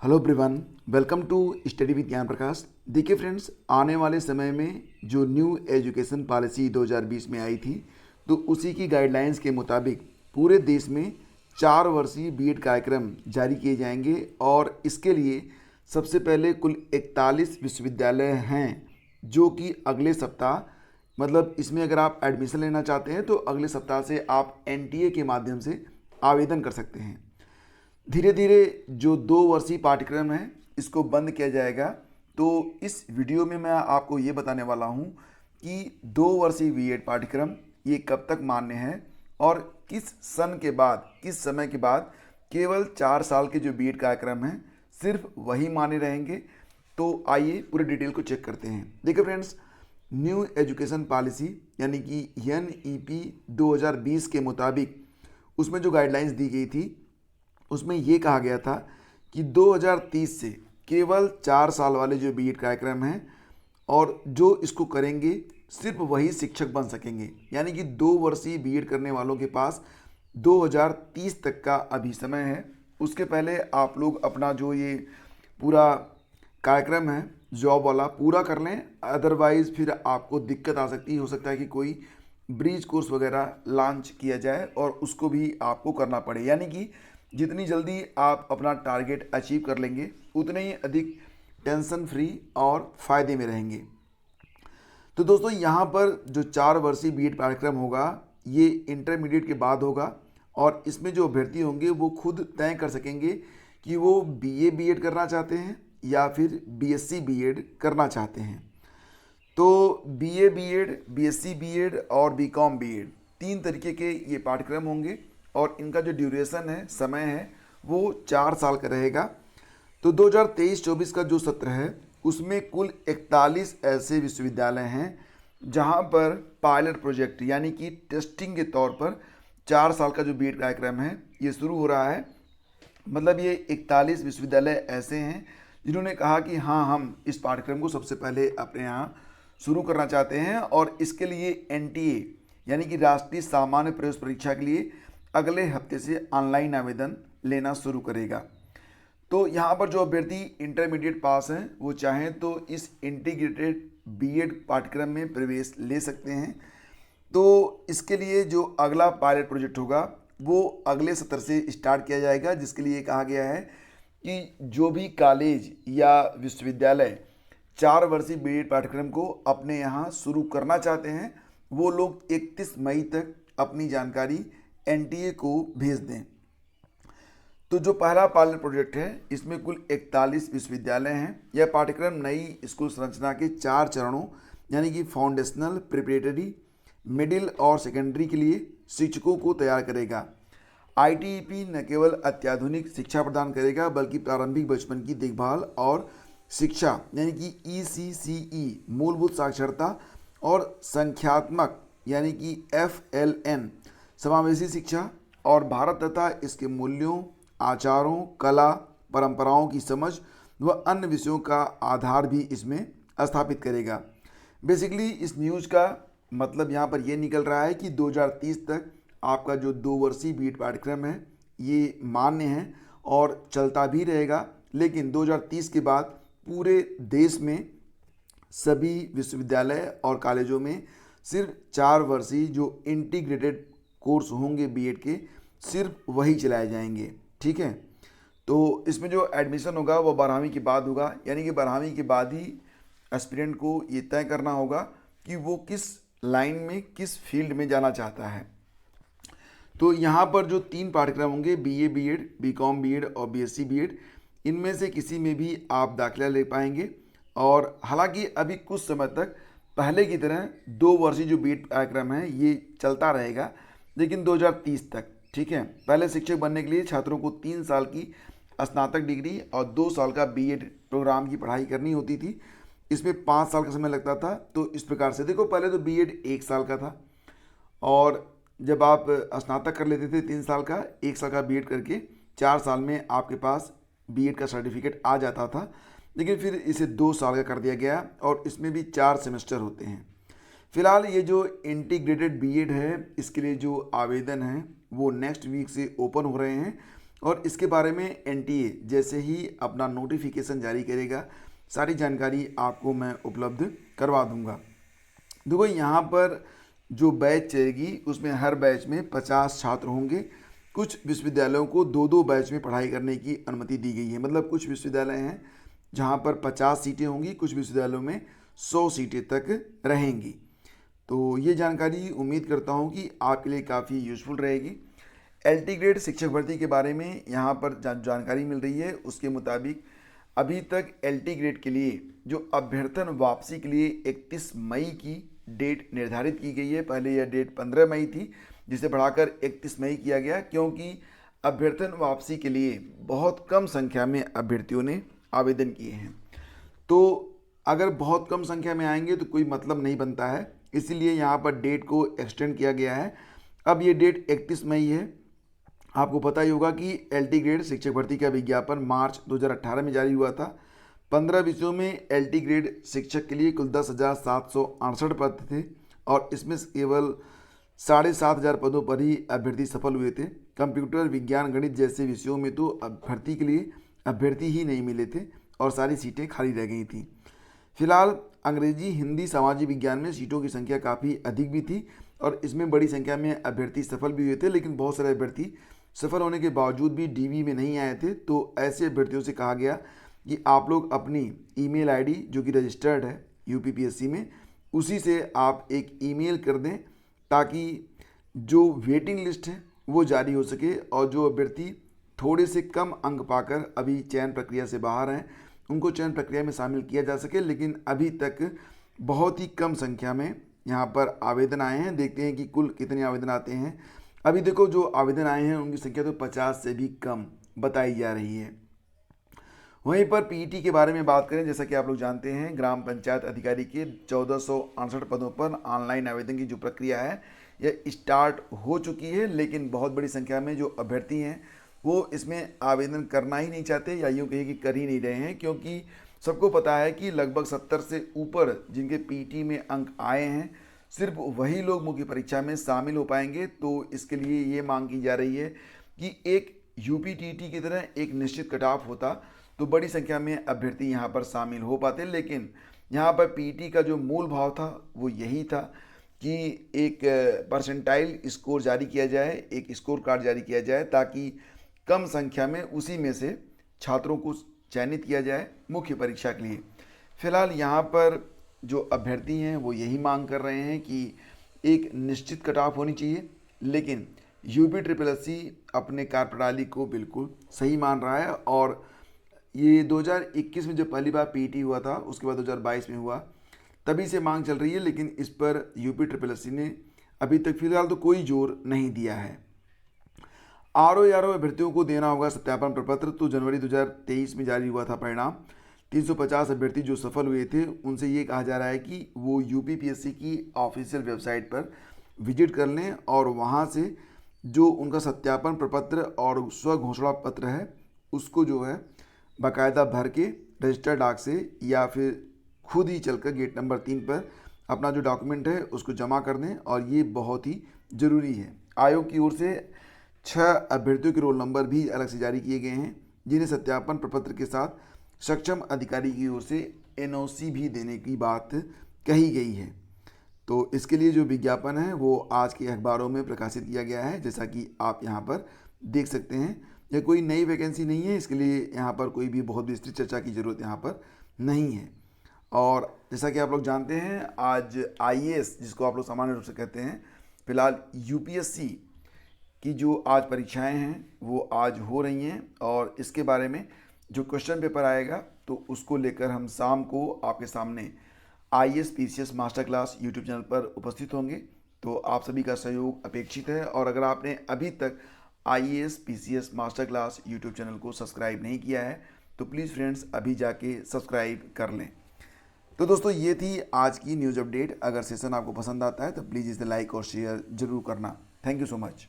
Hello everyone, welcome to study with Gyan Prakash. देखिए friends, आने वाले समय में जो न्यू एजुकेशन पॉलिसी 2020 में आई थी, तो उसी की गाइडलाइंस के मुताबिक पूरे देश में 4 वर्षीय बीएड कार्यक्रम जारी किए जाएंगे। और इसके लिए सबसे पहले कुल 41 विश्वविद्यालय हैं जो कि अगले सप्ताह, मतलब इसमें अगर आप एडमिशन लेना चाहते हैं तो अगले सप्ताह से आप एनटीए के माध्यम से आवेदन कर सकते हैं। धीरे धीरे जो 2 वर्षीय पाठ्यक्रम है इसको बंद किया जाएगा। तो इस वीडियो में मैं आपको ये बताने वाला हूँ कि 2 वर्षीय बीएड पाठ्यक्रम ये कब तक मान्य है और किस सन के बाद, किस समय के बाद केवल 4 साल के जो बीएड कार्यक्रम हैं सिर्फ वही मान्य रहेंगे। तो आइए पूरे डिटेल को चेक करते हैं। देखिए फ्रेंड्स, न्यू एजुकेशन पॉलिसी यानी कि NEP 2020 के मुताबिक उसमें जो गाइडलाइंस दी गई थी उसमें ये कहा गया था कि 2030 से केवल 4 साल वाले जो बीएड कार्यक्रम हैं और जो इसको करेंगे सिर्फ वही शिक्षक बन सकेंगे। यानी कि 2 वर्षीय बीएड करने वालों के पास 2030 तक का अभी समय है। उसके पहले आप लोग अपना जो ये पूरा कार्यक्रम है जॉब वाला पूरा कर लें, अदरवाइज़ फिर आपको दिक्कत आ सकती है। हो सकता है कि कोई ब्रिज कोर्स वगैरह लॉन्च किया जाए और उसको भी आपको करना पड़े। यानी कि जितनी जल्दी आप अपना टारगेट अचीव कर लेंगे उतने ही अधिक टेंशन फ्री और फ़ायदे में रहेंगे। तो दोस्तों, यहाँ पर जो 4 वर्षीय बीएड कार्यक्रम होगा ये इंटरमीडिएट के बाद होगा और इसमें जो अभ्यर्थी होंगे वो खुद तय कर सकेंगे कि वो BA बीएड करना चाहते हैं या फिर BSc बीएड करना चाहते हैं। तो BA बीएड, BSc बीएड और BCom बीएड 3 तरीके के ये पाठ्यक्रम होंगे और इनका जो ड्यूरेशन है, समय है, वो 4 साल का रहेगा। तो 2023-24 का जो सत्र है उसमें कुल 41 ऐसे विश्वविद्यालय हैं जहां पर पायलट प्रोजेक्ट यानी कि टेस्टिंग के तौर पर 4 साल का जो बीएड कार्यक्रम है ये शुरू हो रहा है। मतलब ये 41 विश्वविद्यालय ऐसे हैं जिन्होंने कहा कि हाँ, हम इस पाठ्यक्रम को सबसे पहले अपने यहाँ शुरू करना चाहते हैं और इसके लिए NTA यानी कि राष्ट्रीय सामान्य प्रवेश परीक्षा के लिए अगले हफ्ते से ऑनलाइन आवेदन लेना शुरू करेगा। तो यहाँ पर जो अभ्यर्थी इंटरमीडिएट पास हैं वो चाहें तो इस इंटीग्रेटेड बीएड पाठ्यक्रम में प्रवेश ले सकते हैं। तो इसके लिए जो अगला पायलट प्रोजेक्ट होगा वो अगले सत्र से स्टार्ट किया जाएगा, जिसके लिए कहा गया है कि जो भी कॉलेज या विश्वविद्यालय 4 वर्षीय बीएड पाठ्यक्रम को अपने यहाँ शुरू करना चाहते हैं वो लोग 31 मई तक अपनी जानकारी NTA को भेज दें। तो जो पहला पायलट प्रोजेक्ट है इसमें कुल 41 विश्वविद्यालय हैं। यह पाठ्यक्रम नई स्कूल संरचना के 4 चरणों यानी कि फाउंडेशनल, प्रिपरेटरी, मिडिल और सेकेंडरी के लिए शिक्षकों को तैयार करेगा। ITEP न केवल अत्याधुनिक शिक्षा प्रदान करेगा बल्कि प्रारंभिक बचपन की देखभाल और शिक्षा यानी कि ECCE, मूलभूत साक्षरता और संख्यात्मक यानी कि FLN, समावेशी शिक्षा और भारत तथा इसके मूल्यों, आचारों, कला, परंपराओं की समझ व अन्य विषयों का आधार भी इसमें स्थापित करेगा। बेसिकली इस न्यूज़ का मतलब यहाँ पर ये निकल रहा है कि 2030 तक आपका जो 2 वर्षीय बीएड पाठ्यक्रम है ये मान्य है और चलता भी रहेगा। लेकिन 2030 के बाद पूरे देश में सभी विश्वविद्यालय और कॉलेजों में सिर्फ 4 वर्षीय जो इंटीग्रेटेड कोर्स होंगे बीएड के, सिर्फ वही चलाए जाएंगे। ठीक है, तो इसमें जो एडमिशन होगा वो 12वीं के बाद होगा। यानी कि 12वीं के बाद ही एस्पिरेंट को ये तय करना होगा कि वो किस लाइन में, किस फील्ड में जाना चाहता है। तो यहाँ पर जो 3 पाठ्यक्रम होंगे BA बीएड, BCom बीएड और BSc बीएड, इनमें से किसी में भी आप दाखिला ले पाएंगे। और हालांकि अभी कुछ समय तक पहले की तरह 2 वर्षीय जो बीएड कार्यक्रम है ये चलता रहेगा, लेकिन 2030 तक। ठीक है, पहले शिक्षक बनने के लिए छात्रों को 3 साल की स्नातक डिग्री और 2 साल का बीएड प्रोग्राम की पढ़ाई करनी होती थी। इसमें 5 साल का समय लगता था। तो इस प्रकार से देखो, पहले तो बीएड 1 साल का था और जब आप स्नातक कर लेते थे 3 साल का, 1 साल का बीएड करके 4 साल में आपके पास बीएड का सर्टिफिकेट आ जाता था। लेकिन फिर इसे 2 साल का कर दिया गया और इसमें भी 4 सेमेस्टर होते हैं। फिलहाल ये जो इंटीग्रेटेड बीएड है इसके लिए जो आवेदन है वो नेक्स्ट वीक से ओपन हो रहे हैं और इसके बारे में एनटीए जैसे ही अपना नोटिफिकेशन जारी करेगा सारी जानकारी आपको मैं उपलब्ध करवा दूंगा। देखो यहाँ पर जो बैच चलेगी उसमें हर बैच में 50 छात्र होंगे। कुछ विश्वविद्यालयों को 2-2 बैच में पढ़ाई करने की अनुमति दी गई है। मतलब कुछ विश्वविद्यालय हैं जहाँ पर 50 सीटें होंगी, कुछ विश्वविद्यालयों में 100 सीटें तक रहेंगी। तो ये जानकारी उम्मीद करता हूँ कि आपके लिए काफ़ी यूज़फुल रहेगी। एलटी ग्रेड शिक्षक भर्ती के बारे में यहाँ पर जानकारी मिल रही है, उसके मुताबिक अभी तक एलटी ग्रेड के लिए जो अभ्यर्थन वापसी के लिए 31 मई की डेट निर्धारित की गई है। पहले यह डेट 15 मई थी, जिसे बढ़ाकर 31 मई किया गया, क्योंकि अभ्यर्थन वापसी के लिए बहुत कम संख्या में अभ्यर्थियों ने आवेदन किए हैं। तो अगर बहुत कम संख्या में आएंगे तो कोई मतलब नहीं बनता है, इसीलिए यहाँ पर डेट को एक्सटेंड किया गया है। अब ये डेट 31 मई है। आपको पता ही होगा कि एलटी ग्रेड शिक्षक भर्ती का विज्ञापन मार्च 2018 में जारी हुआ था। 15 विषयों में एलटी ग्रेड शिक्षक के लिए कुल 10,768 पद थे और इसमें केवल 7,500 पदों पर ही अभ्यर्थी सफल हुए थे। कंप्यूटर, विज्ञान, गणित जैसे विषयों में तो भर्ती के लिए अभ्यर्थी ही नहीं मिले थे और सारी सीटें खाली रह गई थी। फिलहाल अंग्रेजी, हिंदी, सामाजिक विज्ञान में सीटों की संख्या काफ़ी अधिक भी थी और इसमें बड़ी संख्या में अभ्यर्थी सफल भी हुए थे, लेकिन बहुत सारे अभ्यर्थी सफल होने के बावजूद भी डीवी में नहीं आए थे। तो ऐसे अभ्यर्थियों से कहा गया कि आप लोग अपनी ईमेल आईडी जो कि रजिस्टर्ड है यूपीपीएससी में, उसी से आप एक ईमेल कर दें ताकि जो वेटिंग लिस्ट है वो जारी हो सके और जो अभ्यर्थी थोड़े से कम अंक पाकर अभी चयन प्रक्रिया से बाहर हैं उनको चयन प्रक्रिया में शामिल किया जा सके। लेकिन अभी तक बहुत ही कम संख्या में यहाँ पर आवेदन आए हैं। देखते हैं कि कुल कितने आवेदन आते हैं। अभी देखो जो आवेदन आए हैं उनकी संख्या तो 50 से भी कम बताई जा रही है। वहीं पर पीईटी के बारे में बात करें, जैसा कि आप लोग जानते हैं ग्राम पंचायत अधिकारी के 1468 पदों पर ऑनलाइन आवेदन की जो प्रक्रिया है यह स्टार्ट हो चुकी है, लेकिन बहुत बड़ी संख्या में जो अभ्यर्थी हैं वो इसमें आवेदन करना ही नहीं चाहते या यूँ कहिए कि कर ही नहीं रहे हैं, क्योंकि सबको पता है कि लगभग 70 से ऊपर जिनके पीईटी में अंक आए हैं सिर्फ वही लोग मुख्य परीक्षा में शामिल हो पाएंगे। तो इसके लिए ये मांग की जा रही है कि एक यूपीटीटी की तरह एक निश्चित कट ऑफ होता तो बड़ी संख्या में अभ्यर्थी यहाँ पर शामिल हो पाते। लेकिन यहाँ पर पीईटी का जो मूल भाव था वो यही था कि एक परसेंटाइल स्कोर जारी किया जाए, एक स्कोर कार्ड जारी किया जाए ताकि कम संख्या में उसी में से छात्रों को चयनित किया जाए मुख्य परीक्षा के लिए। फिलहाल यहाँ पर जो अभ्यर्थी हैं वो यही मांग कर रहे हैं कि एक निश्चित कट ऑफ होनी चाहिए, लेकिन यूपीएससी अपने कार्यप्रणाली को बिल्कुल सही मान रहा है। और ये 2021 में जब पहली बार पीईटी हुआ था उसके बाद 2022 में हुआ, तभी से मांग चल रही है, लेकिन इस पर यूपीएससी ने अभी तक फिलहाल तो कोई जोर नहीं दिया है। आरओ अभ्यर्थियों को देना होगा सत्यापन प्रपत्र। तो जनवरी 2023 में जारी हुआ था परिणाम। 350 अभ्यर्थी जो सफल हुए थे उनसे ये कहा जा रहा है कि वो यूपीपीएससी की ऑफिशियल वेबसाइट पर विजिट कर लें और वहाँ से जो उनका सत्यापन प्रपत्र और स्व घोषणा पत्र है उसको जो है बाकायदा भर के रजिस्टर्ड डाक से या फिर खुद ही चलकर गेट नंबर 3 पर अपना जो डॉक्यूमेंट है उसको जमा कर दें। और ये बहुत ही ज़रूरी है। आयोग की ओर से 6 अभ्यर्थियों के रोल नंबर भी अलग से जारी किए गए हैं जिन्हें सत्यापन प्रपत्र के साथ सक्षम अधिकारी की ओर से एनओसी भी देने की बात कही गई है। तो इसके लिए जो विज्ञापन है वो आज के अखबारों में प्रकाशित किया गया है, जैसा कि आप यहाँ पर देख सकते हैं। यह कोई नई वैकेंसी नहीं है, इसके लिए यहाँ पर कोई भी बहुत विस्तृत चर्चा की ज़रूरत यहाँ पर नहीं है। और जैसा कि आप लोग जानते हैं आज आईएएस जिसको आप लोग सामान्य रूप से कहते हैं, फिलहाल यूपीएससी की जो आज परीक्षाएं हैं वो आज हो रही हैं और इसके बारे में जो क्वेश्चन पेपर आएगा तो उसको लेकर हम शाम को आपके सामने IAS PCS master class YouTube channel पर उपस्थित होंगे। तो आप सभी का सहयोग अपेक्षित है। और अगर आपने अभी तक IAS PCS master class YouTube channel को सब्सक्राइब नहीं किया है तो प्लीज़ फ्रेंड्स अभी जाके सब्सक्राइब कर लें। तो दोस्तों ये थी आज की न्यूज़ अपडेट। अगर सेशन आपको पसंद आता है तो प्लीज़ इसे लाइक और शेयर ज़रूर करना। Thank you so much.